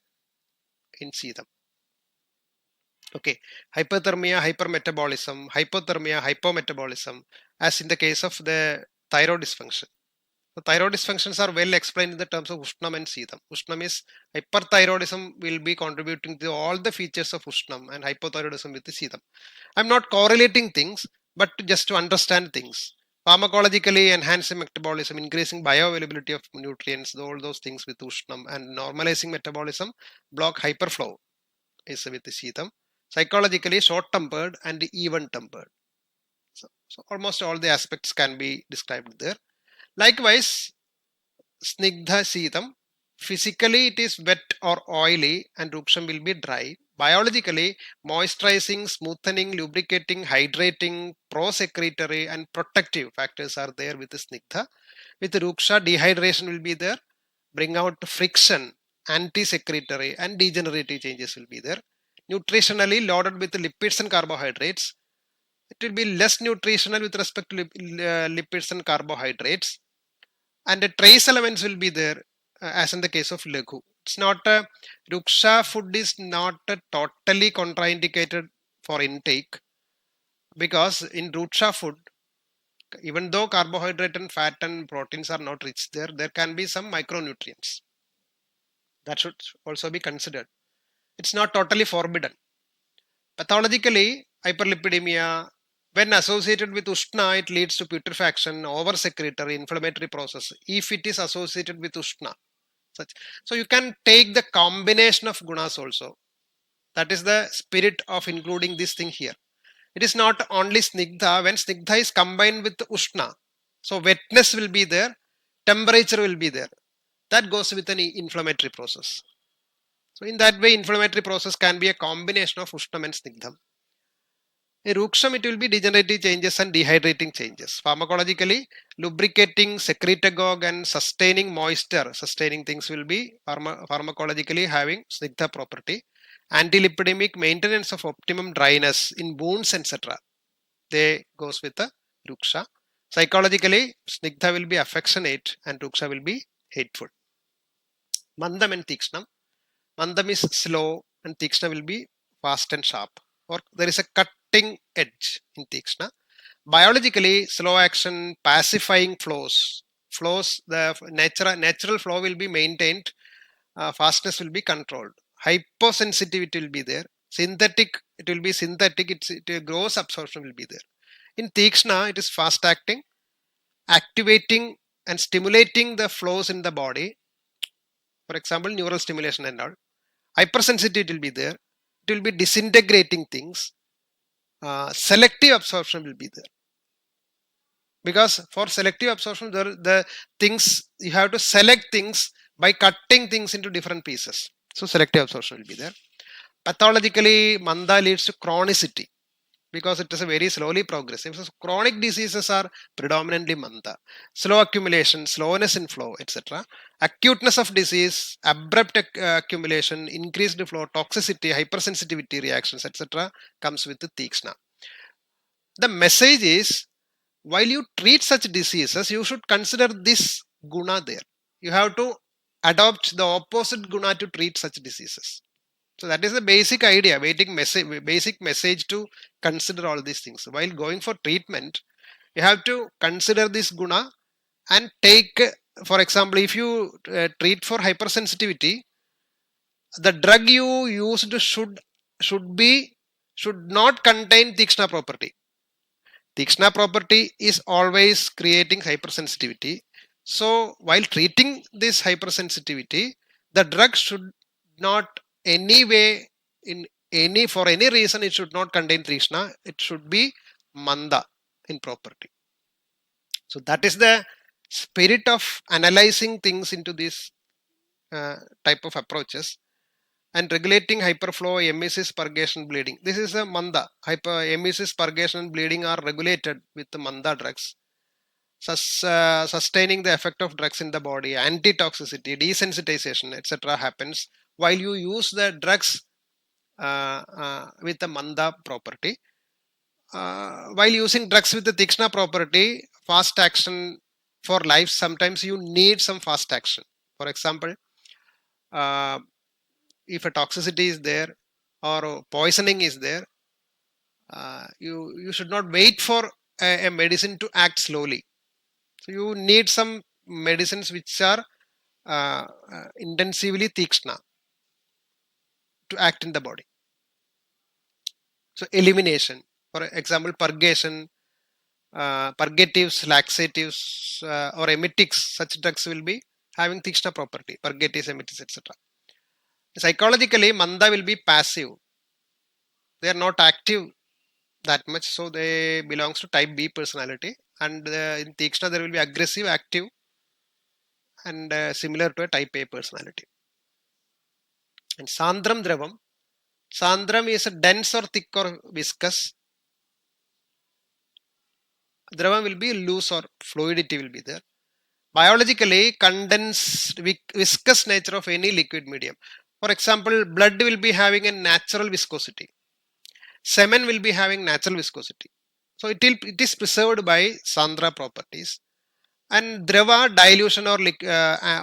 A: in Sitam. Okay, hyperthermia, hypermetabolism, hypothermia, hypometabolism, as in the case of the thyroid dysfunction. The thyroid dysfunctions are well explained in the terms of Ushnam and Sitam. Ushnam is hyperthyroidism will be contributing to all the features of Ushnam, and hypothyroidism with the Sitam. I'm not correlating things, but just to understand things. Pharmacologically enhancing metabolism, increasing bioavailability of nutrients, all those things with Ushnam, and normalizing metabolism, block hyperflow is with the Sitam. Psychologically short-tempered and even-tempered. So almost all the aspects can be described there. Likewise, Snigdha Sitam, physically it is wet or oily and Ruksham will be dry. Biologically, moisturizing, smoothening, lubricating, hydrating, pro-secretory and protective factors are there with the Snigdha. With the Ruksha, dehydration will be there, bring out friction, anti-secretory and degenerative changes will be there. Nutritionally loaded with lipids and carbohydrates. It will be less nutritional with respect to lipids and carbohydrates. And the trace elements will be there as in the case of Laghu. It's not a Ruksha food is not totally contraindicated for intake, because in Ruksha food, even though carbohydrate and fat and proteins are not rich there, there can be some micronutrients. That should also be considered. It's not totally forbidden. Pathologically, hyperlipidemia, when associated with Ushna, it leads to putrefaction, over-secretory, inflammatory process, if it is associated with Ushna. So you can take the combination of gunas also. That is the spirit of including this thing here. It is not only Snigdha. When Snigdha is combined with Ushna, so wetness will be there, temperature will be there. That goes with an inflammatory process. So in that way, inflammatory process can be a combination of Ushnam and Snigdham. In Ruksham, it will be degenerative changes and dehydrating changes. Pharmacologically, lubricating, secretagogue and sustaining moisture, sustaining things will be pharmacologically having Snigdha property. Antilipidemic, maintenance of optimum dryness in wounds, etc. They goes with the Ruksha. Psychologically, Snigdha will be affectionate and Ruksha will be hateful. Mandam and Tikshnam. Mandam is slow and Tikshna will be fast and sharp, or there is a cutting edge in Tikshna. Biologically, slow action, pacifying flows, the natural flow will be maintained, fastness will be controlled. Hyposensitivity will be there. Synthetic, it will be synthetic, it gross absorption will be there. In Tikshna, it is fast acting, activating and stimulating the flows in the body. For example, neural stimulation and all. Hypersensitivity will be there. It will be disintegrating things. Selective absorption will be there. Because for selective absorption, the things you have to select things by cutting things into different pieces. So selective absorption will be there. Pathologically, Manda leads to chronicity. because it is a very slowly progressive. So chronic diseases are predominantly manda. Slow accumulation, slowness in flow, etc. Acuteness of disease, abrupt accumulation, increased flow, toxicity, hypersensitivity reactions, etc. comes with the tikshna. The message is, while you treat such diseases, you should consider this guna there. You have to adopt the opposite guna to treat such diseases. So that is the basic idea, basic message to consider all these things. While going for treatment, you have to consider this guna and take, for example, if you treat for hypersensitivity, the drug you used should not contain tikshna property. Tikshna property is always creating hypersensitivity. So while treating this hypersensitivity, the drug should not anyway in any for any reason it should not contain Tikshna. It should be manda in property. So that is the spirit of analyzing things into this type of approaches. And regulating hyperflow, emesis, purgation, bleeding. This is a manda. Emesis, purgation, and bleeding are regulated with the manda drugs. Sustaining the effect of drugs in the body, anti-toxicity, desensitization, etc. happens while you use the drugs with the manda property. While using drugs with the tikshna property, fast action for life, sometimes you need some fast action. For example, if a toxicity is there or poisoning is there, you should not wait for a medicine to act slowly. So you need some medicines which are intensively tikshna to act in the body. So elimination, for example, purgation, purgatives, laxatives, or emetics, such drugs will be having tikshna property, purgatives, emetics, etc. Psychologically, manda will be passive. They are not active that much, so they belongs to type B personality. And in tikshna, there will be aggressive, active, and similar to a type A personality. And sandram dravam. Sandram is a dense or thick or viscous. Dravam will be loose or fluidity will be there. Biologically, condensed, viscous nature of any liquid medium. For example, blood will be having a natural viscosity. Semen will be having natural viscosity. So it is preserved by Sandra properties. And Drava, dilution or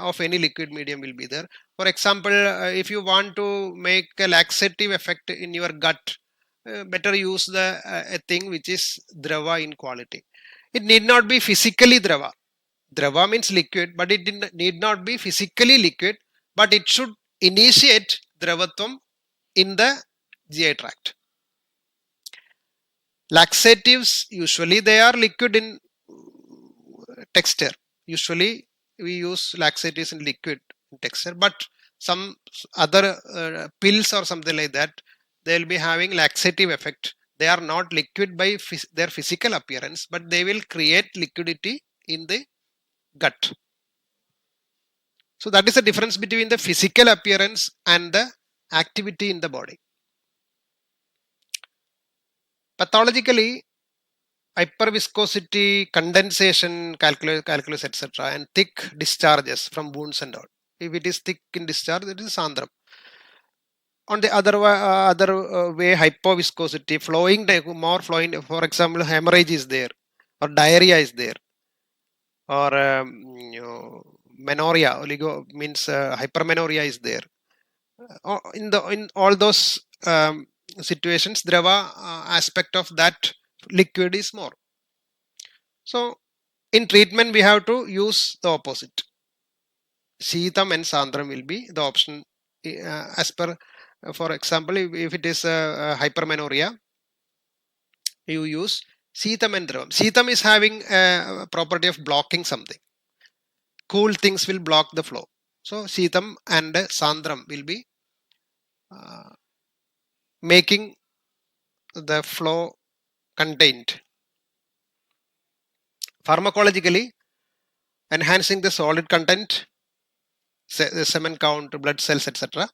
A: of any liquid medium will be there. For example, if you want to make a laxative effect in your gut, better use a thing which is Drava in quality. It need not be physically Drava. Drava means liquid, but it need not be physically liquid, but it should initiate Dravatvam in the GI tract. Laxatives, usually they are liquid in texture. Usually we use laxatives in liquid texture, but some other pills or something like that, they will be having laxative effect. They are not liquid by their physical appearance, but they will create liquidity in the gut. So that is the difference between the physical appearance and the activity in the body. Pathologically, hyperviscosity, condensation, calculus, etc., and thick discharges from wounds and all. If it is thick in discharge, it is sandram. On the other way, hypoviscosity, more flowing. For example, hemorrhage is there, or diarrhea is there, or menorrhea, means hypermenorrhea is there. In all those situations, Drava aspect of that liquid is more. So in treatment, we have to use the opposite. Sheetam and Sandram will be the option as per, for example, if it is hypermenorrhea, you use Sheetam and Dravam. Sheetam is having a property of blocking something. Cool things will block the flow. So Sheetam and Sandram will be making the flow contained. Pharmacologically, enhancing the solid content, the semen count, blood cells, etc.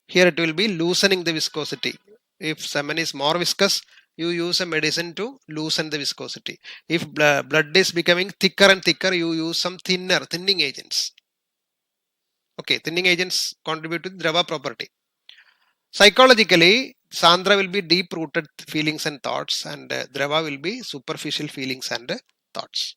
A: Here it will be loosening the viscosity. If semen is more viscous, you use a medicine to loosen the viscosity. If blood is becoming thicker and thicker, you use some thinning agents. Okay, thinning agents contribute to Drava property. Psychologically, Sandra will be deep rooted feelings and thoughts, and Drava will be superficial feelings and thoughts.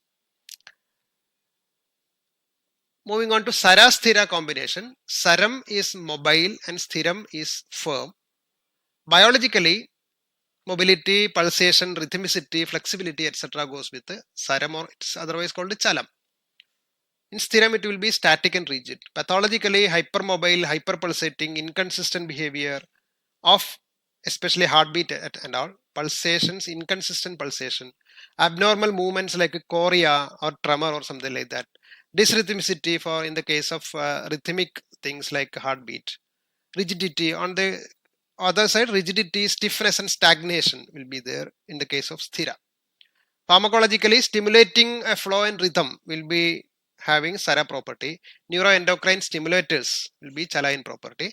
A: Moving on to Sara Sthira combination. Saram is mobile and Sthiram is firm. Biologically, mobility, pulsation, rhythmicity, flexibility, etc. goes with Saram, or it's otherwise called Chalam. In Sthiram, it will be static and rigid. Pathologically, hypermobile, hyperpulsating, inconsistent behavior of especially heartbeat and all, pulsations, inconsistent pulsation, abnormal movements like a chorea or tremor or something like that, dysrhythmicity for in the case of rhythmic things like heartbeat, rigidity on the other side, rigidity, stiffness and stagnation will be there in the case of Sthira. Pharmacologically, stimulating a flow and rhythm will be having Sara property. Neuroendocrine stimulators will be Chaline property.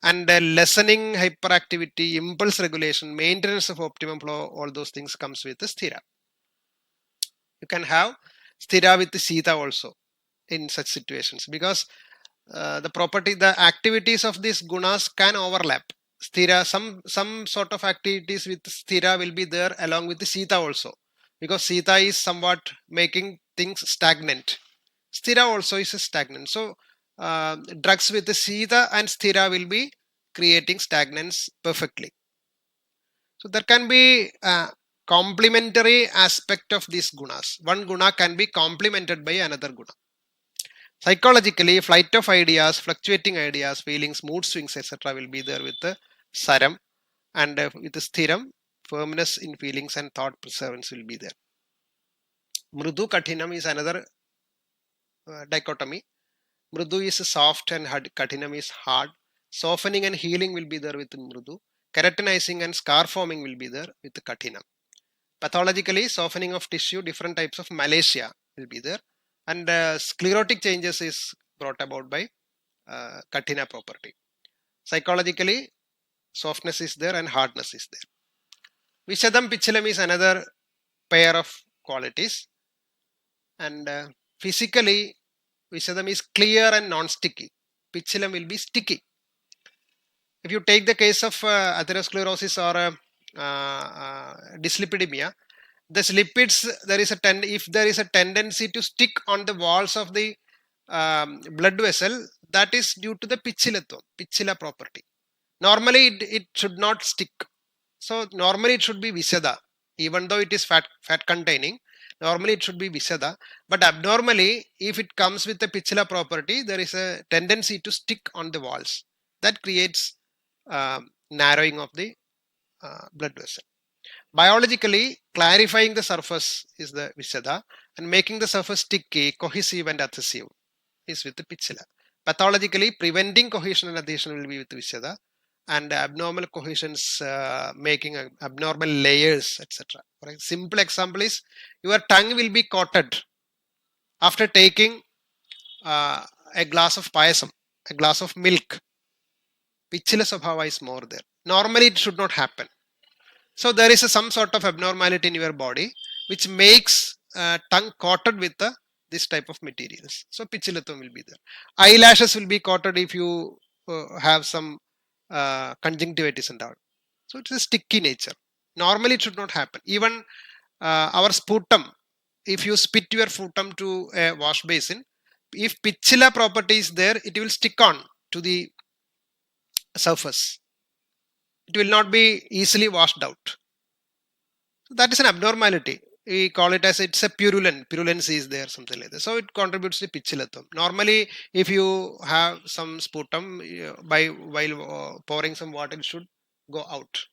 A: And lessening hyperactivity, impulse regulation, maintenance of optimum flow, all those things comes with the Sthira. You can have Sthira with the Sita also in such situations, because the activities of these gunas can overlap. Sthira, some sort of activities with Sthira will be there along with the Sita also, because Sita is somewhat making things stagnant. Sthira also is a stagnant. So drugs with the Sita and Sthira will be creating stagnance perfectly. So there can be a complementary aspect of these gunas. One guna can be complemented by another guna. Psychologically, flight of ideas, fluctuating ideas, feelings, mood swings, etc. will be there with the Saram, and with the Sthiram, firmness in feelings and thought perseverance will be there. Mrudu Katinam is another dichotomy. Mrudu is soft and Katinam is hard. Softening and healing will be there with Mrudu. Keratinizing and scar forming will be there with the Katinam. Pathologically, softening of tissue, different types of malacia will be there. And sclerotic changes is brought about by Katina property. Psychologically, softness is there and hardness is there. Vishadam Pichilam is another pair of qualities. And physically, Vishadam is clear and non-sticky. Pichilam will be sticky. If you take the case of atherosclerosis or dyslipidemia, the lipids, if there is a tendency to stick on the walls of the blood vessel, that is due to the pichila property. Normally it should not stick. So normally it should be Vishada, even though it is fat containing. Normally it should be Vishada, but abnormally, if it comes with the pichila property, there is a tendency to stick on the walls. That creates narrowing of the blood vessel. Biologically, clarifying the surface is the Vishada, and making the surface sticky, cohesive and adhesive is with the Pichila. Pathologically, preventing cohesion and adhesion will be with Vishada, and abnormal cohesions, making abnormal layers, etc. For a simple example is, your tongue will be coated after taking a glass of payasam, a glass of milk. Pichila Swabhava is more there. Normally it should not happen. So there is some sort of abnormality in your body which makes tongue coated with this type of materials. So pichilatham will be there. Eyelashes will be coated if you have some conjunctivitis and all. So it is a sticky nature. Normally it should not happen. Even our sputum, if you spit your sputum to a wash basin, if pichila property is there, it will stick on to the surface. It will not be easily washed out. So that is an abnormality. We call it as it's a purulence is there, something like that. So it contributes to pichilatham. Normally, if you have some sputum, while pouring some water, it should go out.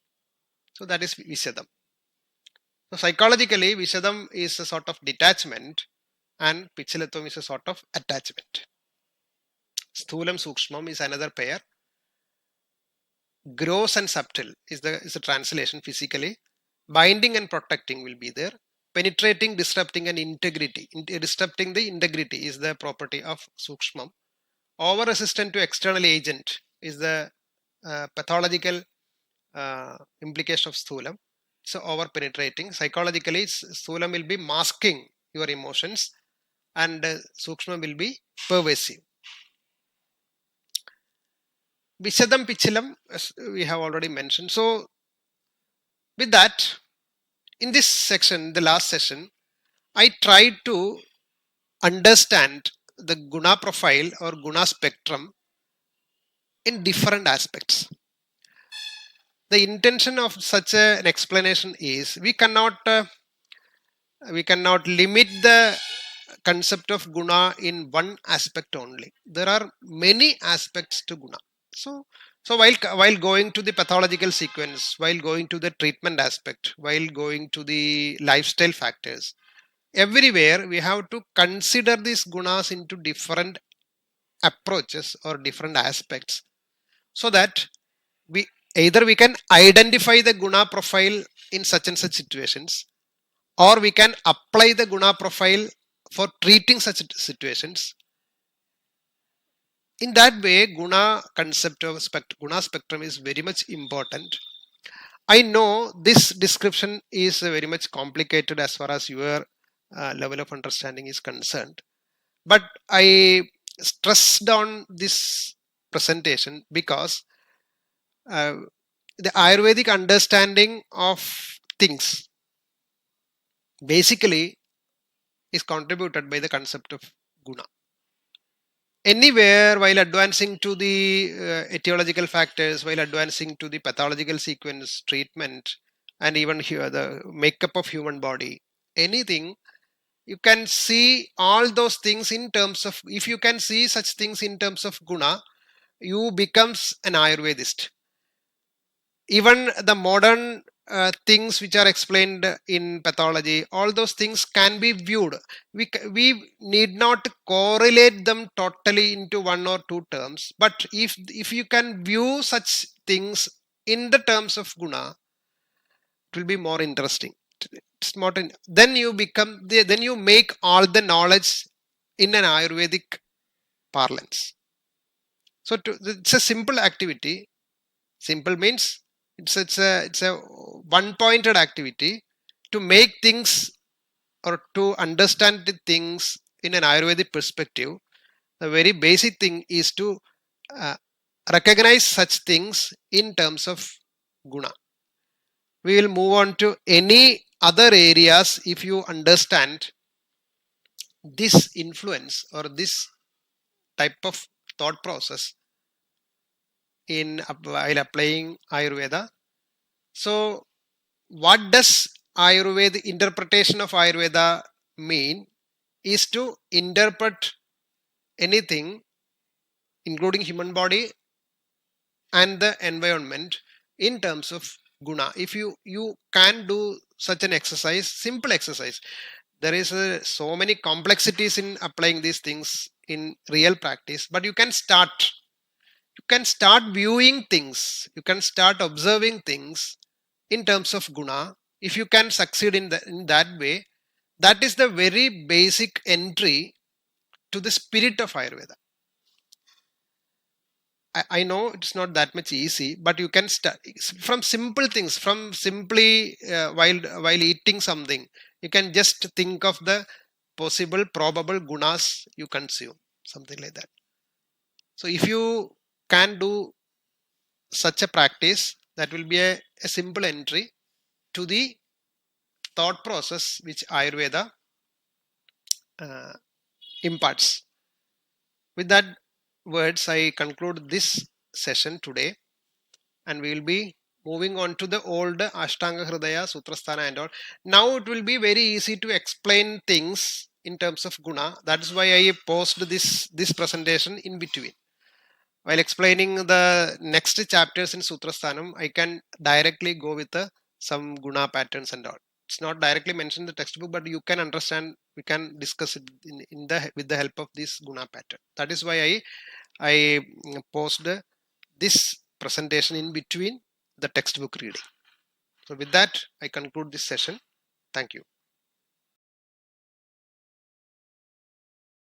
A: So that is Vishadam. So psychologically, Vishadam is a sort of detachment and pichilatham is a sort of attachment. Sthulam Sukshmam is another pair. Gross and subtle is the translation physically. Binding and protecting will be there. Penetrating, disrupting and integrity. Disrupting the integrity is the property of Sukshmam. Over resistant to external agent is the pathological implication of Sthulam. So over penetrating. Psychologically, Sthulam will be masking your emotions, and Sukshma will be pervasive. Vishadam Pichilam, as we have already mentioned. So with that, in this section, the last session, I tried to understand the guna profile or guna spectrum in different aspects. The intention of such an explanation is we cannot limit the concept of guna in one aspect only. There are many aspects to guna. So while going to the pathological sequence, while going to the treatment aspect, while going to the lifestyle factors, everywhere we have to consider these gunas into different approaches or different aspects, so that we we can identify the guna profile in such and such situations, or we can apply the guna profile for treating such situations. In that way, guna concept of guna spectrum is very much important. I know this description is very much complicated as far as your level of understanding is concerned, but I stressed on this presentation because the Ayurvedic understanding of things basically is contributed by the concept of guna. Anywhere, while advancing to the etiological factors, while advancing to the pathological sequence treatment, and even here the makeup of human body, anything, you can see all those things in terms of, if you can see such things in terms of guna, you becomes an Ayurvedist. Even the modern things which are explained in pathology, all those things can be viewed. We need not correlate them totally into one or two terms, but if you can view such things in the terms of guna, it will be more interesting. It's not in, then you become then you make all the knowledge in an Ayurvedic parlance. So it's a simple activity. Simple means it's a one pointed activity to make things or to understand the things in an Ayurvedic perspective. The very basic thing is to uh, recognize such things in terms of guna. We will move on to any other areas if you understand this influence or this type of thought process in while applying Ayurveda. So what does Ayurveda, interpretation of Ayurveda mean is to interpret anything including human body and the environment in terms of guna. If you can do such an exercise, simple exercise, there is so many complexities in applying these things in real practice, but you can start viewing things, you can start observing things in terms of guna. If you can succeed in that way, that is the very basic entry to the spirit of Ayurveda. I know it's not that much easy, but you can start from simple things, from simply while eating something, you can just think of the possible probable gunas you consume, something like that. So if you can do such a practice, that will be a simple entry to the thought process which Ayurveda uh, imparts. With that words, I conclude this session today, and we will be moving on to the old Ashtanga Hridaya, Sutrasthana and all. Now it will be very easy to explain things in terms of guna. That is why I paused this presentation in between. While explaining the next chapters in Sutrasthanam, I can directly go with some guna patterns and all. It's not directly mentioned in the textbook, but you can understand, we can discuss it in the with the help of this guna pattern. That is why I paused this presentation in between the textbook reading. So with that, I conclude this session. Thank you.